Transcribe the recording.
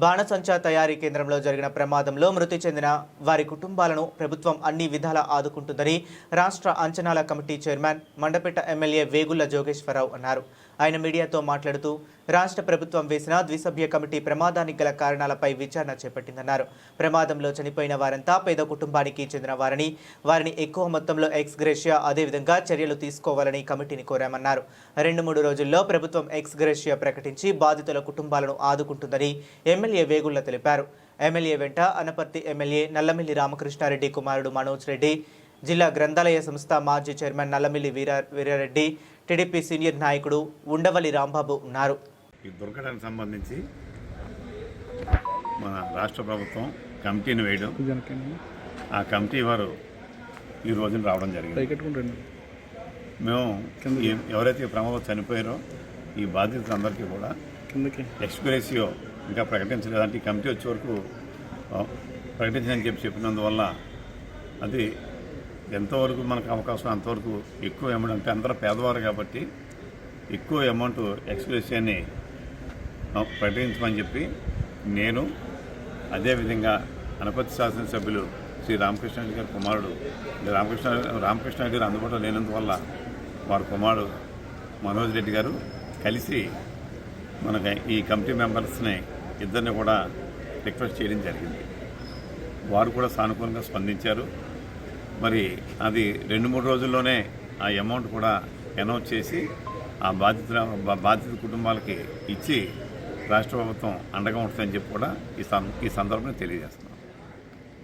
బాణసంచా తయారీ కేంద్రంలో జరిగిన ప్రమాదంలో మృతి చెందిన వారి కుటుంబాలను ప్రభుత్వం అన్ని విధాలా ఆదుకుంటుందని రాష్ట్ర అంచనాల committee chairman Mandapeta MLA Vegulla Jogeswara Rao అన్నారు. ఆయన మీడియాతో మాట్లాడుతూ రాష్ట్ర ప్రభుత్వం వేసిన ద్విసభ్య కమిటీ ప్రమాదానికి గల కారణాలపై విచారణ చేపట్టిందన్నారు. ప్రమాదంలో చనిపోయిన వారంతా పేద కుటుంబానికి చెందిన వారిని ఎక్కువ మొత్తంలో ఎక్స్ గ్రేషియా అదేవిధంగా చర్యలు తీసుకోవాలని కమిటీని కోరామన్నారు. 2-3 రోజుల్లో ప్రభుత్వం ఎక్స్ గ్రేషియా ప్రకటించి బాధితుల కుటుంబాలను ఆదుకుంటుందని ఎమ్మెల్యే వేగుళ్ల తెలిపారు. ఎమ్మెల్యే వెంట అనపర్తి ఎమ్మెల్యే నల్లమిల్లి రామకృష్ణారెడ్డి కుమారుడు మనోజ్ రెడ్డి, జిల్లా గ్రంథాలయ సంస్థ మాజీ chairman Nallamilli Veerareddy, TDP senior నాయకుడు ఉండవల్లి రాంబాబు ఉన్నారు. ఈ దుర్ఘటనకు సంబంధించి మన రాష్ట్ర ప్రభుత్వం కమిటీని వేయడం, ఆ కమిటీ వారు ఈ రోజున రావడం జరిగింది. మేము ఎవరైతే ప్రమాదం చనిపోయారో ఈ బాధితులందరికీ కూడా ఎక్స్గ్రేషియో ఇంకా ప్రకటించలేదంటే ఈ కమిటీ వచ్చే వరకు ప్రకటించని చెప్పినందువల్ల అది ఎంతవరకు మనకు అవకాశం అంతవరకు ఎక్కువ అమౌంట్, అంటే అందరూ పేదవారు కాబట్టి ఎక్కువ అమౌంట్ ఎక్స్గ్రేషియాని ప్రకటించమని చెప్పి నేను, అదేవిధంగా అనపర్తి శాసనసభ్యులు శ్రీ రామకృష్ణారెడ్డి గారి కుమారుడు రామకృష్ణారెడ్డి గారు అందుబాటులో లేనందువల్ల వారి కుమారుడు మనోజ్ రెడ్డి గారు కలిసి మనకి ఈ కమిటీ మెంబర్స్ని ఇద్దరిని కూడా రిక్వెస్ట్ చేయడం జరిగింది. వారు కూడా సానుకూలంగా స్పందించారు. మరి అది 2-3 రోజుల్లోనే ఆ అమౌంట్ కూడా అనౌన్స్ చేసి ఆ బాధిత కుటుంబాలకి ఇచ్చి రాష్ట్ర ప్రభుత్వం అండగా ఉంటుందని చెప్పి కూడా ఈ సందర్భంగా తెలియజేస్తున్నాం.